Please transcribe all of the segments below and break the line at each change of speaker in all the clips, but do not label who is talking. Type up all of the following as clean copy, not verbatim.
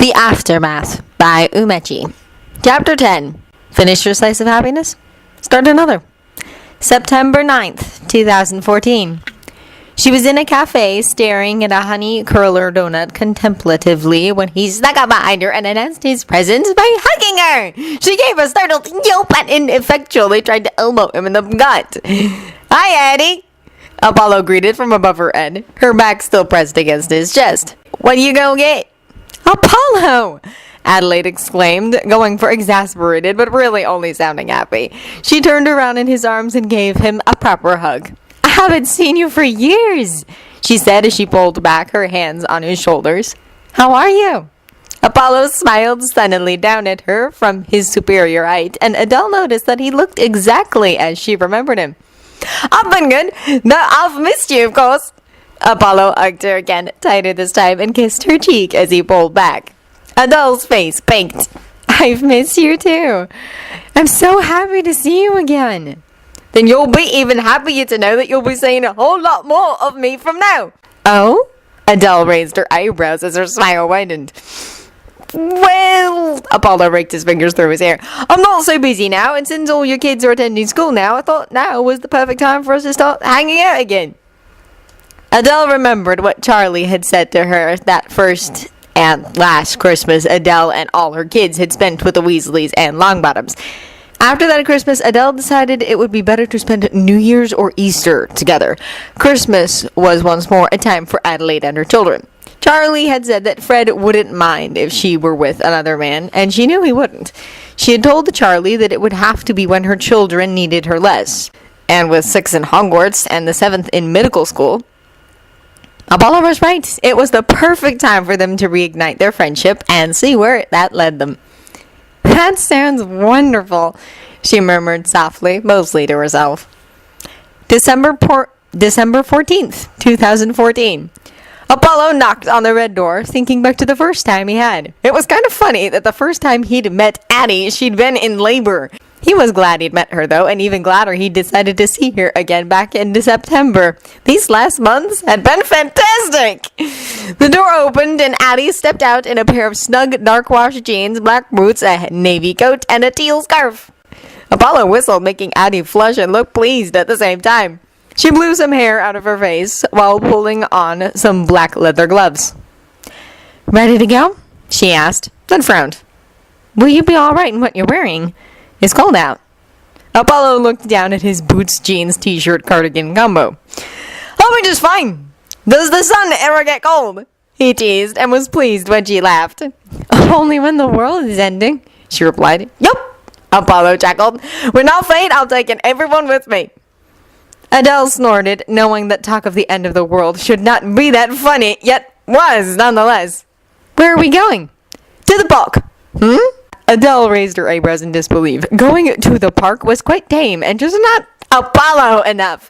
The Aftermath by Umechi. Chapter 10. Finish your slice of happiness? Start another. September 9th, 2014. She was in a cafe staring at a honey curler donut contemplatively when he snuck up behind her and announced his presence by hugging her. She gave a startled yelp and ineffectually tried to elbow him in the gut. "Hi, Eddie," Apollo greeted from above her head, her back still pressed against his chest. "What you gonna get?" "Apollo!" Adelaide exclaimed, going for exasperated but really only sounding happy. She turned around in his arms and gave him a proper hug. "I haven't seen you for years," she said as she pulled back her hands on his shoulders. "How are you?" Apollo smiled stunnedly down at her from his superior height, and Adele noticed that he looked exactly as she remembered him. "I've been good, though I've missed you, of course." Apollo hugged her again, tighter this time, and kissed her cheek as he pulled back. Adele's face pinked. "I've missed you too. I'm so happy to see you again." "Then you'll be even happier to know that you'll be seeing a whole lot more of me from now." "Oh?" Adele raised her eyebrows as her smile widened. "Well," Apollo raked his fingers through his hair, "I'm not so busy now, and since all your kids are attending school now, I thought now was the perfect time for us to start hanging out again." Adele remembered what Charlie had said to her that first and last Christmas Adele and all her kids had spent with the Weasleys and Longbottoms. After that Christmas, Adele decided it would be better to spend New Year's or Easter together. Christmas was once more a time for Adelaide and her children. Charlie had said that Fred wouldn't mind if she were with another man, and she knew he wouldn't. She had told Charlie that it would have to be when her children needed her less. And with 6 in Hogwarts and the 7th in medical school, Apollo was right. It was the perfect time for them to reignite their friendship and see where that led them. "That sounds wonderful," she murmured softly, mostly to herself. December 14th, 2014. Apollo knocked on the red door, thinking back to the first time he had. It was kind of funny that the first time he'd met Addie, she'd been in labor. He was glad he'd met her, though, and even gladder he'd decided to see her again back in September. These last months had been fantastic! The door opened, and Addie stepped out in a pair of snug, dark-wash jeans, black boots, a navy coat, and a teal scarf. Apollo whistled, making Addie flush and look pleased at the same time. She blew some hair out of her face while pulling on some black leather gloves. "Ready to go?" she asked, then frowned. "Will you be all right in what you're wearing? It's cold out." Apollo looked down at his boots, jeans, t-shirt, cardigan combo. "I'll be just fine. Does the sun ever get cold?" he teased, and was pleased when she laughed. "Only when the world is ending," she replied. "Yup," Apollo chuckled. "When I fade, I'll take everyone with me." Adele snorted, knowing that talk of the end of the world should not be that funny, yet was nonetheless. "Where are we going?" "To the park." "Hmm?" Adele raised her eyebrows in disbelief. Going to the park was quite tame and just not Apollo enough.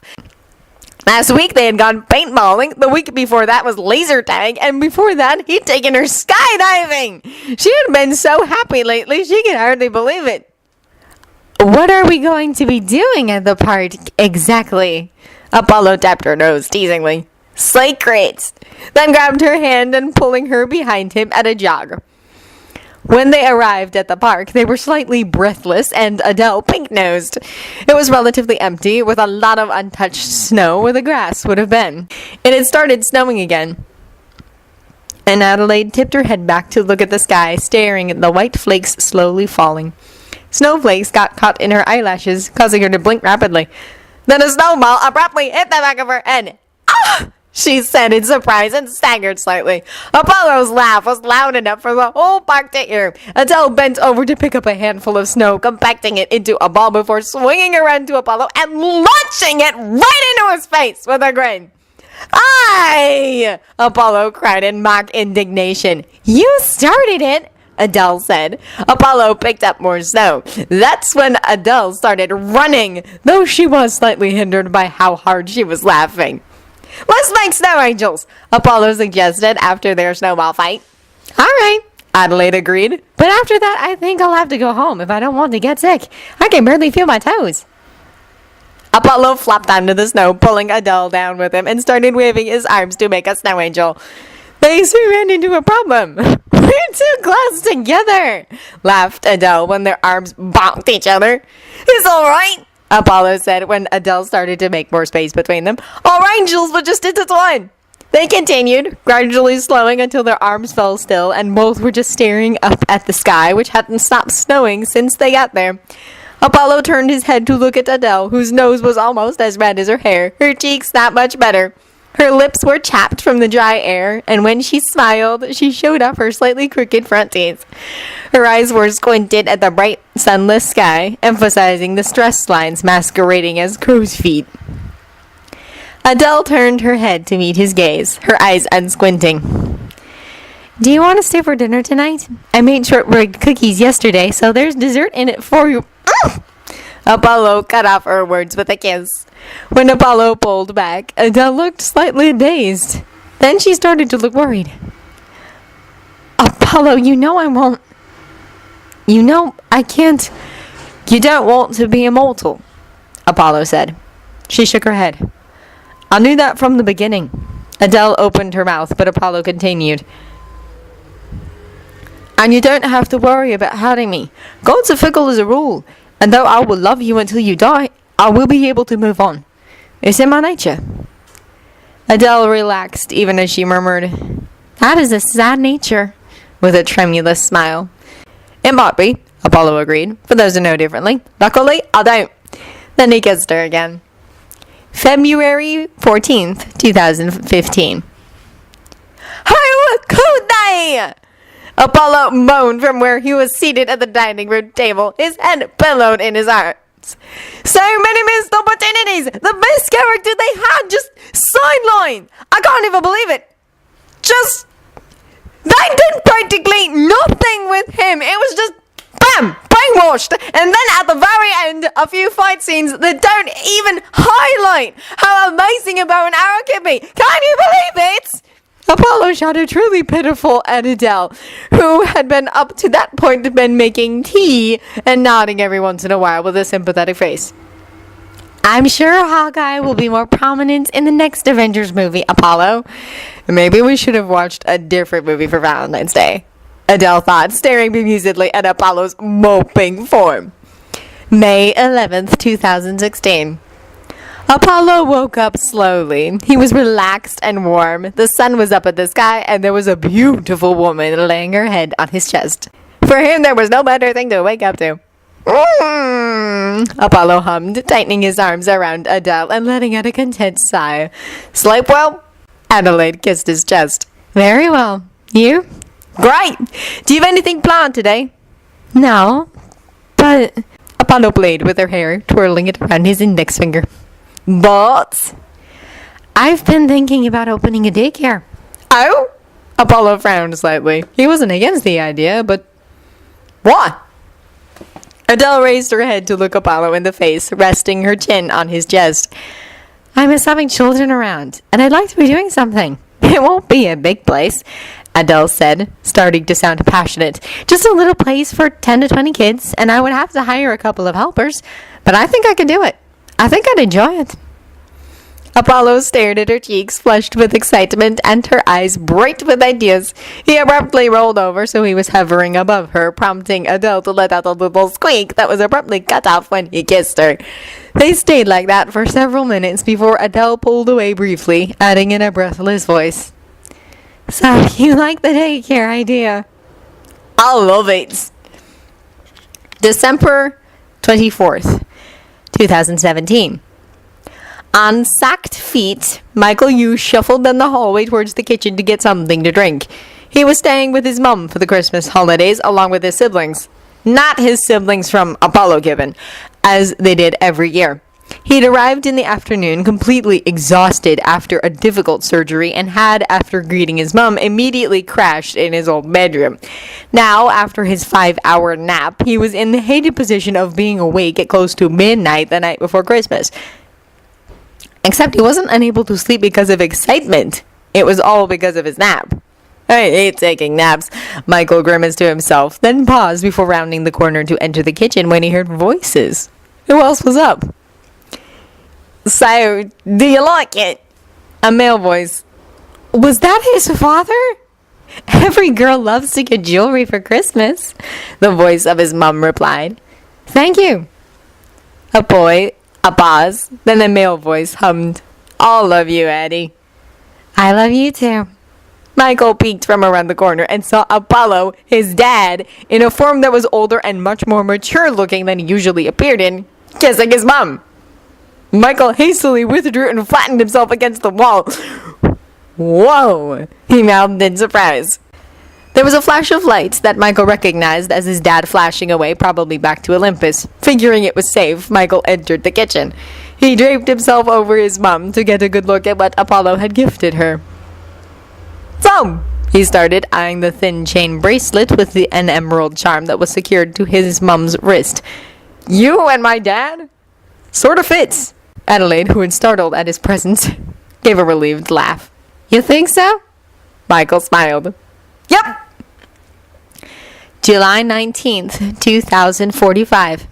Last week they had gone paintballing, the week before that was laser tag, and before that he'd taken her skydiving. She had been so happy lately she could hardly believe it. "What are we going to be doing at the park exactly?" Apollo tapped her nose teasingly. "Secrets," then grabbed her hand and pulling her behind him at a jog. When they arrived at the park, they were slightly breathless and Adele pink-nosed. It was relatively empty, with a lot of untouched snow where the grass would have been. It had started snowing again, and Adelaide tipped her head back to look at the sky, staring at the white flakes slowly falling. Snowflakes got caught in her eyelashes, causing her to blink rapidly. Then a snowball abruptly hit the back of her head. "Ah!" she said in surprise and staggered slightly. Apollo's laugh was loud enough for the whole park to hear. Adele bent over to pick up a handful of snow, compacting it into a ball before swinging around to Apollo and launching it right into his face with a grin. "Aye!" Apollo cried in mock indignation. "You started it," Adele said. Apollo picked up more snow. That's when Adele started running, though she was slightly hindered by how hard she was laughing. "Let's make snow angels," Apollo suggested after their snowball fight. "All right," Adelaide agreed. "But after that, I think I'll have to go home if I don't want to get sick. I can barely feel my toes." Apollo flopped onto the snow, pulling Adele down with him, and started waving his arms to make a snow angel. They soon ran into a problem. "We're We're too close together, laughed Adele when their arms bonked each other. It's all right, Apollo said when Adele started to make more space between them. Our angels were just intertwined. They continued, gradually slowing until their arms fell still and both were just staring up at the sky, which hadn't stopped snowing since they got there. Apollo turned his head to look at Adele, whose nose was almost as red as her hair, her cheeks not much better. Her lips were chapped from the dry air, and when she smiled, she showed off her slightly crooked front teeth. Her eyes were squinted at the bright, sunless sky, emphasizing the stress lines masquerading as crow's feet. Adele turned her head to meet his gaze, her eyes unsquinting. Do you want to stay for dinner tonight? I made shortbread cookies yesterday, so there's dessert in it for you. Apollo cut off her words with a kiss. When Apollo pulled back, Adele looked slightly dazed. Then she started to look worried. Apollo, you know I won't. You know I can't. You don't want to be immortal, Apollo said. She shook her head. I knew that from the beginning. Adele opened her mouth, but Apollo continued. And you don't have to worry about hurting me. God's a fickle as a rule, and though I will love you until you die, I will be able to move on. It's in my nature. Adele relaxed even as she murmured, That is a sad nature, with a tremulous smile. It might be, Apollo agreed, for those who know differently. Luckily, I don't. Then he kissed her again. February 14th, 2015. How could they? Apollo moaned from where he was seated at the dining room table, his head pillowed in his arms. So many missed opportunities! The best character they had just sidelined! I can't even believe it! They did practically nothing with him! It was just bam! Brainwashed! And then at the very end, a few fight scenes that don't even highlight how amazing a bow and arrow can be! Can you believe it? Apollo shouted truly pitiful at Adele, who had been up to that point been making tea and nodding every once in a while with a sympathetic face. I'm sure Hawkeye will be more prominent in the next Avengers movie, Apollo. Maybe we should have watched a different movie for Valentine's Day, Adele thought, staring bemusedly at Apollo's moping form. May 11th, 2016. Apollo woke up slowly. He was relaxed and warm. The sun was up at the sky, and there was a beautiful woman laying her head on his chest. For him, there was no better thing to wake up to. Apollo hummed, tightening his arms around Adele and letting out a content sigh. Sleep well? Adelaide kissed his chest. Very well. You? Great! Do you have anything planned today? No, but... Apollo played with her hair, twirling it around his index finger. But I've been thinking about opening a daycare. Oh? Apollo frowned slightly. He wasn't against the idea, but what? Adele raised her head to look Apollo in the face, resting her chin on his chest. I miss having children around, and I'd like to be doing something. It won't be a big place, Adele said, starting to sound passionate. Just a little place for 10 to 20 kids, and I would have to hire a couple of helpers, but I think I could do it. I think I'd enjoy it. Apollo stared at her cheeks, flushed with excitement, and her eyes bright with ideas. He abruptly rolled over, so he was hovering above her, prompting Adele to let out a little squeak that was abruptly cut off when he kissed her. They stayed like that for several minutes before Adele pulled away briefly, adding in a breathless voice, So, you like the daycare idea? I love it. December 24th. 2017. On sacked feet, Michael Yu shuffled down the hallway towards the kitchen to get something to drink. He was staying with his mum for the Christmas holidays along with his siblings. Not his siblings from Apollo Gibbon, as they did every year. He'd arrived in the afternoon completely exhausted after a difficult surgery and had, after greeting his mum, immediately crashed in his old bedroom. Now, after his 5-hour nap, he was in the hated position of being awake at close to midnight the night before Christmas. Except he wasn't unable to sleep because of excitement. It was all because of his nap. I hate taking naps, Michael grimaced to himself, then paused before rounding the corner to enter the kitchen when he heard voices. Who else was up? So, do you like it? A male voice. Was that his father? Every girl loves to get jewelry for Christmas, the voice of his mum replied. Thank you. A pause, then a male voice hummed, I'll love you, Eddie. I love you too. Michael peeked from around the corner and saw Apollo, his dad, in a form that was older and much more mature looking than he usually appeared in, kissing his mum. Michael hastily withdrew and flattened himself against the wall. Whoa, he mouthed in surprise. There was a flash of light that Michael recognized as his dad flashing away, probably back to Olympus. Figuring it was safe, Michael entered the kitchen. He draped himself over his mum to get a good look at what Apollo had gifted her. So, he started, eyeing the thin chain bracelet with an emerald charm that was secured to his mum's wrist. You and my dad? Sort of fits. Adelaide, who had startled at his presence, gave a relieved laugh. You think so? Michael smiled. Yep. July 19th, 2045.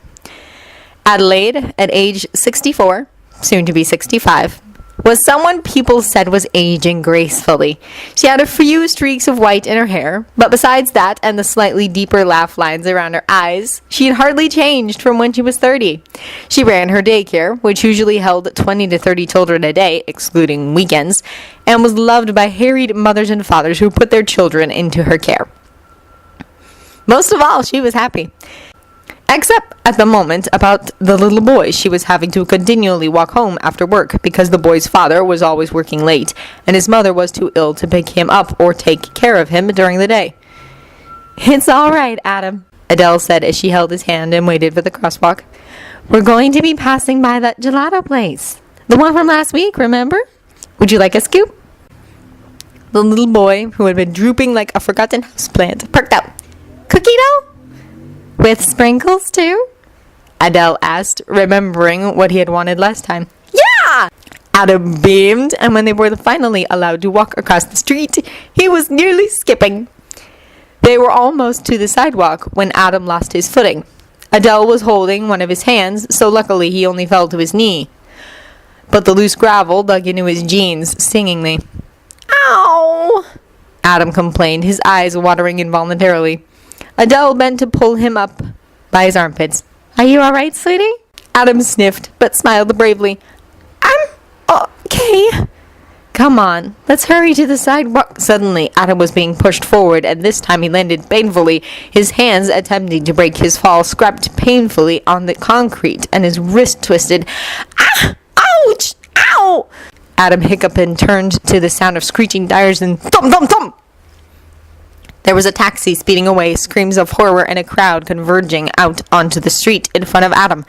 Adelaide, at age 64, soon to be 65, was someone people said was aging gracefully. She had a few streaks of white in her hair, but besides that and the slightly deeper laugh lines around her eyes, she had hardly changed from when she was 30. She ran her daycare, which usually held 20 to 30 children a day, excluding weekends, and was loved by harried mothers and fathers who put their children into her care. Most of all, she was happy. Except at the moment about the little boy she was having to continually walk home after work because the boy's father was always working late and his mother was too ill to pick him up or take care of him during the day. It's all right, Adam, Adele said as she held his hand and waited for the crosswalk. We're going to be passing by that gelato place. The one from last week, remember? Would you like a scoop? The little boy, who had been drooping like a forgotten houseplant, perked up. Cookie dough? With sprinkles, too? Adele asked, remembering what he had wanted last time. Yeah! Adam beamed, and when they were finally allowed to walk across the street, he was nearly skipping. They were almost to the sidewalk when Adam lost his footing. Adele was holding one of his hands, so luckily he only fell to his knee. But the loose gravel dug into his jeans stingingly. Ow! Adam complained, his eyes watering involuntarily. Adele bent to pull him up by his armpits. Are you all right, sweetie? Adam sniffed, but smiled bravely. I'm okay. Come on, let's hurry to the sidewalk. Suddenly, Adam was being pushed forward, and this time he landed painfully. His hands, attempting to break his fall, scraped painfully on the concrete, and his wrist twisted. Ah! Ouch! Ow! Adam hiccuped and turned to the sound of screeching tires and thump, thump, thump. There was a taxi speeding away, screams of horror, and a crowd converging out onto the street in front of Adam.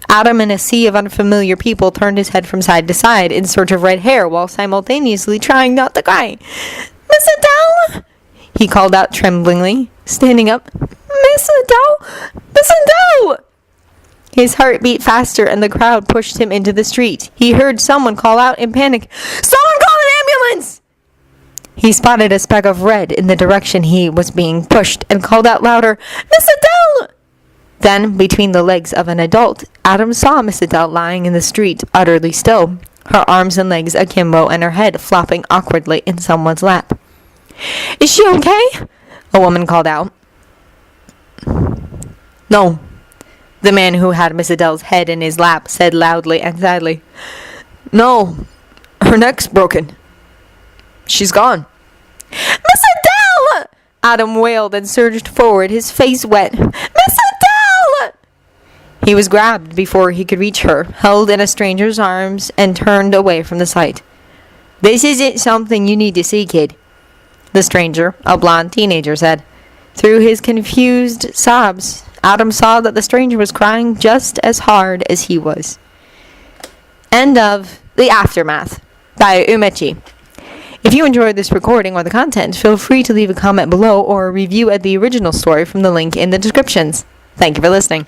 Adam, in a sea of unfamiliar people, turned his head from side to side in search of red hair while simultaneously trying not to cry. Miss Adele! He called out tremblingly, standing up. Miss Adele! Miss Adele! His heart beat faster and the crowd pushed him into the street. He heard someone call out in panic, Someone call an ambulance! He spotted a speck of red in the direction he was being pushed and called out louder, Miss Adele! Then, between the legs of an adult, Adam saw Miss Adele lying in the street, utterly still, her arms and legs akimbo and her head flopping awkwardly in someone's lap. Is she okay? A woman called out. No. The man who had Miss Adele's head in his lap said loudly and sadly. No. Her neck's broken. She's gone. Miss Adele! Adam wailed and surged forward, his face wet. Miss Adele! He was grabbed before he could reach her, held in a stranger's arms, and turned away from the sight. This isn't something you need to see, kid, the stranger, a blonde teenager, said. Through his confused sobs, Adam saw that the stranger was crying just as hard as he was. End of The Aftermath by Umechi. If you enjoyed this recording or the content, feel free to leave a comment below or a review at the original story from the link in the descriptions. Thank you for listening.